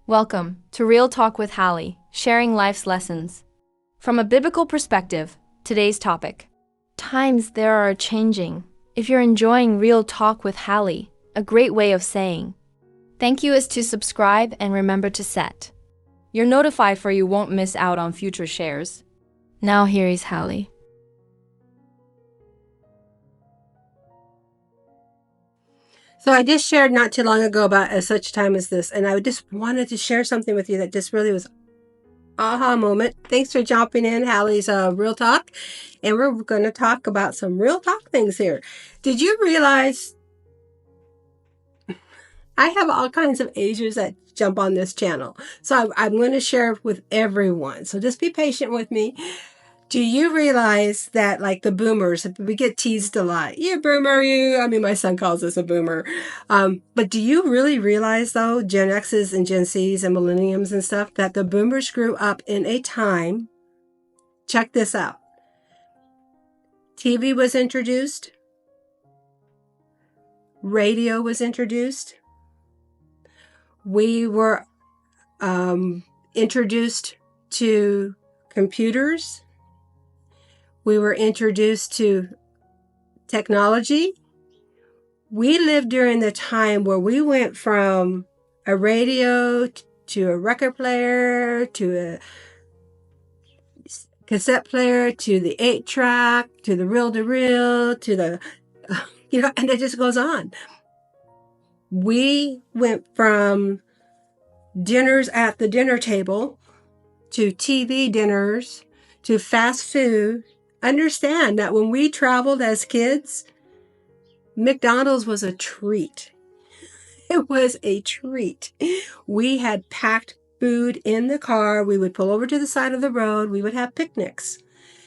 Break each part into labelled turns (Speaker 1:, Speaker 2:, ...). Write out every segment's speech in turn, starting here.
Speaker 1: Welcome to Real Talk with Hallie, sharing life's lessons. From a biblical perspective, today's topic. Times there are changing. If you're enjoying Real Talk with Hallie, a great way of saying thank you is to subscribe and remember to set. You're notified so you won't miss out on future shares. Now here is Hallie.
Speaker 2: So I just shared not too long ago about such time as this, and I just wanted to share something with you that just really was aha moment. Thanks for jumping in, Hallie's Real Talk, and we're going to talk about some real talk things here. Did you realize I have all kinds of ages that jump on this channel? So I'm going to share with everyone. So just be patient with me. Do you realize that, like the boomers, we get teased a lot? You boomer, you. I mean, my son calls us a boomer. But do you really realize, though, Gen X's and Gen C's and millenniums and stuff, that the boomers grew up in a time, check this out, TV was introduced, radio was introduced, we were introduced to computers, we were introduced to technology. We lived during the time where we went from a radio to a record player to a cassette player to the 8-track to the reel-to-reel to the, and it just goes on. We went from dinners at the dinner table to TV dinners to fast food. Understand that when we traveled as kids, McDonald's was a treat. It was a treat. We had packed food in the car. We would pull over to the side of the road. We would have picnics.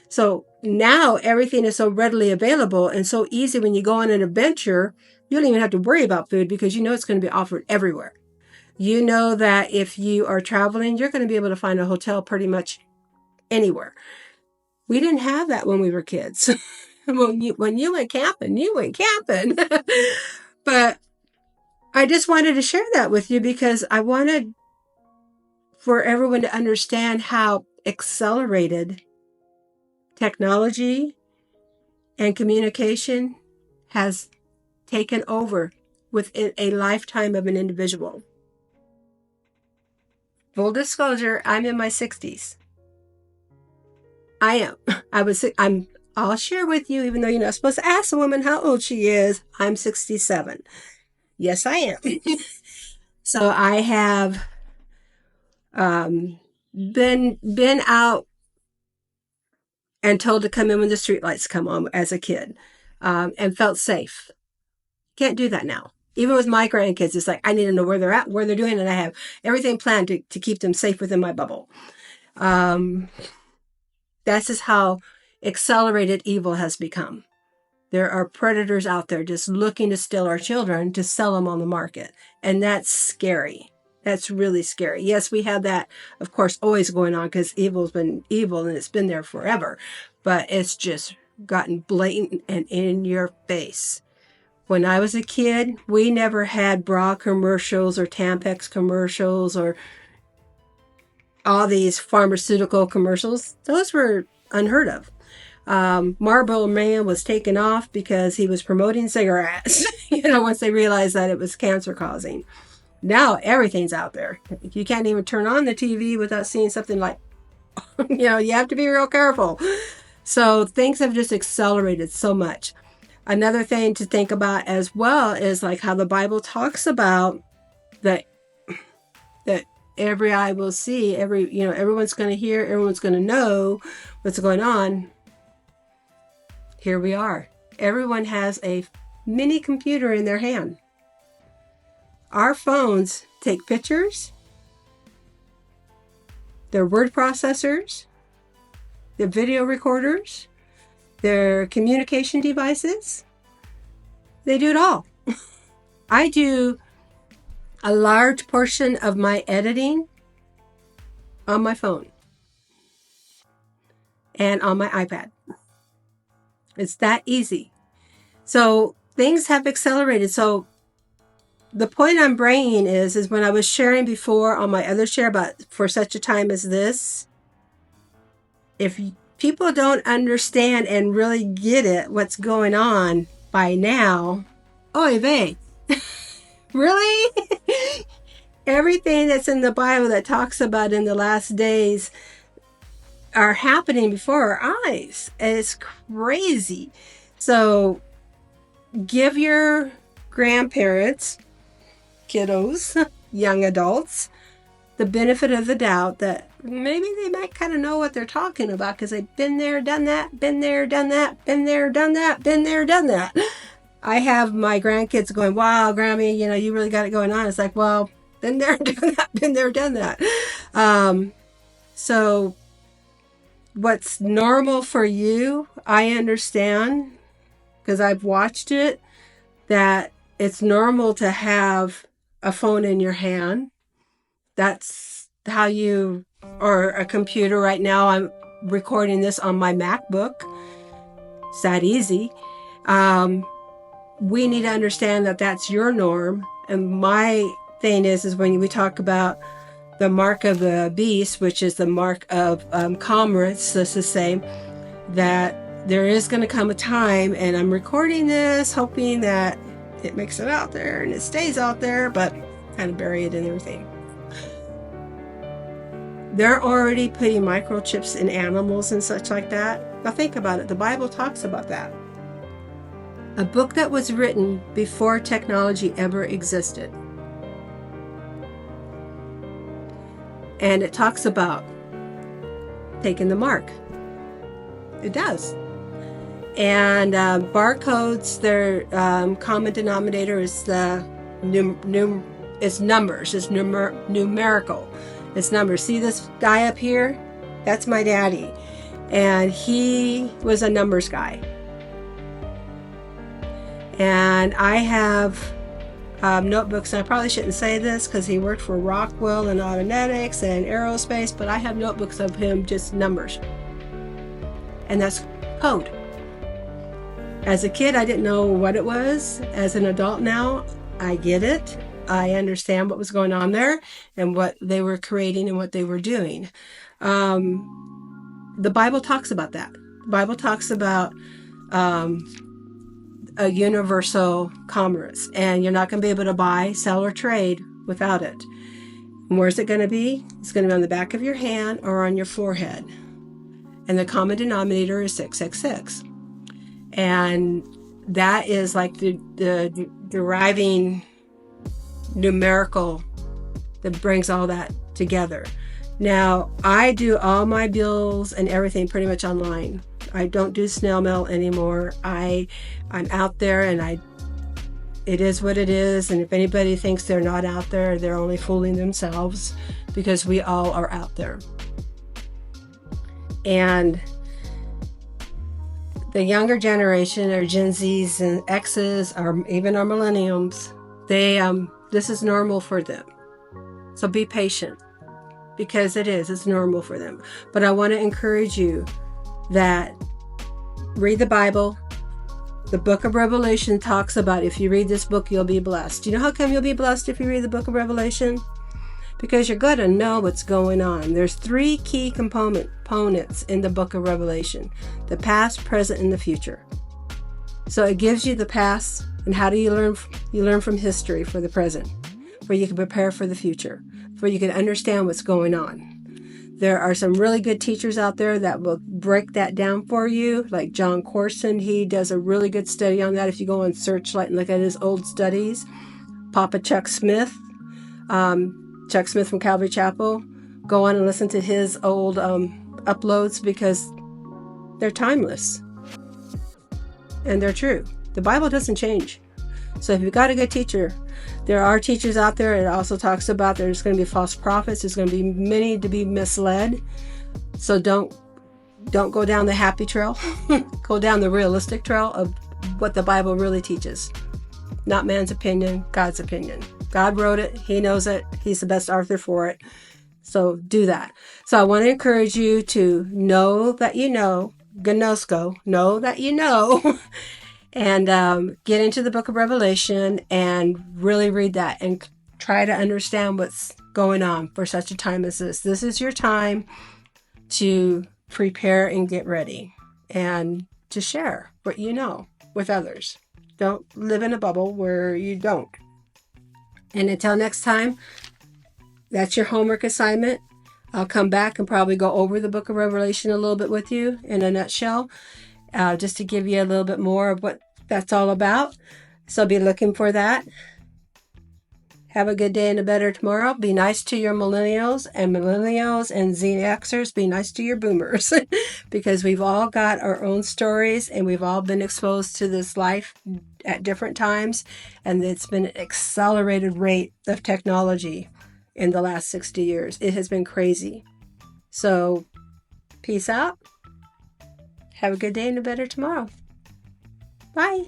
Speaker 2: So now everything is so readily available and so easy. When you go on an adventure, you don't even have to worry about food because you know it's going to be offered everywhere. You know that if you are traveling, you're going to be able to find a hotel pretty much anywhere. We didn't have that when we were kids. when you went camping, you went camping. But I just wanted to share that with you because I wanted for everyone to understand how accelerated technology and communication has taken over within a lifetime of an individual. Full disclosure, I'm in my 60s. I am. I'll share with you, even though you're not supposed to ask a woman how old she is, I'm 67. Yes, I am. So I have been out and told to come in when the streetlights come on as a kid, and felt safe. Can't do that now. Even with my grandkids, it's like I need to know where they're at, where they're doing, and I have everything planned to keep them safe within my bubble. That's just how accelerated evil has become. There are predators out there just looking to steal our children to sell them on the market. And that's scary. That's really scary. Yes, we have that, of course, always going on because evil's been evil and it's been there forever. But it's just gotten blatant and in your face. When I was a kid, we never had bra commercials or Tampax commercials or all these pharmaceutical commercials. Those were unheard of. Marlboro Man was taken off because he was promoting cigarettes, once they realized that it was cancer causing. Now everything's out there. You can't even turn on the TV without seeing something like, you have to be real careful. So things have just accelerated so much. Another thing to think about as well is like how the Bible talks about that every eye will see, everyone's going to hear, everyone's going to know what's going on. Here we are. Everyone has a mini computer in their hand. Our phones take pictures, their word processors, their video recorders, their communication devices. They do it all. I do a large portion of my editing on my phone and on my iPad. It's that easy. So things have accelerated. So the point I'm bringing is when I was sharing before on my other share about for such a time as this, if people don't understand and really get it, what's going on by now, oy vey, really? Everything that's in the Bible that talks about in the last days are happening before our eyes. It's crazy. So give your grandparents, kiddos, young adults, the benefit of the doubt that maybe they might kind of know what they're talking about because they've been there, done that, been there, done that, been there, done that, been there, done that. I have my grandkids going, wow, Grammy, you really got it going on. It's like, well, been there, done that, been there, done that. So what's normal for you, I understand because I've watched it, that it's normal to have a phone in your hand. That's how you, or a computer. Right now I'm recording this on my MacBook. It's that easy. We need to understand that that's your norm. And my thing is when we talk about the mark of the beast, which is the mark of commerce, let's just say, that there is going to come a time, and I'm recording this hoping that it makes it out there and it stays out there, but kind of bury it in everything. They're already putting microchips in animals and such like that. Now think about it. The Bible talks about that. A book that was written before technology ever existed. And it talks about taking the mark. It does. And barcodes, their common denominator is the it's numbers. It's numerical. It's numbers. See this guy up here? That's my daddy. And he was a numbers guy. And I have notebooks, and I probably shouldn't say this because he worked for Rockwell and Autonetics and aerospace, but I have notebooks of him just numbers. And that's code. As a kid, I didn't know what it was. As an adult now, I get it. I understand what was going on there and what they were creating and what they were doing. The Bible talks about that. The Bible talks about a universal commerce, and you're not going to be able to buy, sell, or trade without it. And where's it going to be? It's going to be on the back of your hand or on your forehead. And the common denominator is 666. And that is like the deriving numerical that brings all that together. Now, I do all my bills and everything pretty much online. I don't do snail mail anymore. I'm out there, and it is what it is. And if anybody thinks they're not out there, they're only fooling themselves, because we all are out there. And the younger generation, or Gen Zs and X's, or even our millenniums, this is normal for them. So be patient, because it's normal for them. But I want to encourage you that read the Bible. The book of Revelation talks about if you read this book, you'll be blessed. Do you know how come you'll be blessed if you read the book of Revelation? Because you're going to know what's going on. There's 3 key components in the book of Revelation: the past, present, and the future. So it gives you the past, and how do you learn? You learn from history for the present, where you can prepare for the future, where you can understand what's going on. There are some really good teachers out there that will break that down for you, like John Corson. He does a really good study on that. If you go on Searchlight and look at his old studies. Papa Chuck Smith, Chuck Smith from Calvary Chapel, go on and listen to his old uploads, because they're timeless and they're true. The Bible doesn't change. So if you've got a good teacher, there are teachers out there. It also talks about there's going to be false prophets. There's going to be many to be misled. So don't go down the happy trail. Go down the realistic trail of what the Bible really teaches. Not man's opinion, God's opinion. God wrote it. He knows it. He's the best author for it. So do that. So I want to encourage you to know that you know, gnosko, know that you know, And get into the book of Revelation and really read that and try to understand what's going on for such a time as this. This is your time to prepare and get ready and to share what you know with others. Don't live in a bubble where you don't. And until next time, that's your homework assignment. I'll come back and probably go over the book of Revelation a little bit with you in a nutshell, just to give you a little bit more of what that's all about. So be looking for that. Have a good day and a better tomorrow. Be nice to your millennials and Z Xers. Be nice to your boomers because we've all got our own stories and we've all been exposed to this life at different times. And it's been an accelerated rate of technology in the last 60 years. It has been crazy. So peace out. Have a good day and a better tomorrow. Bye.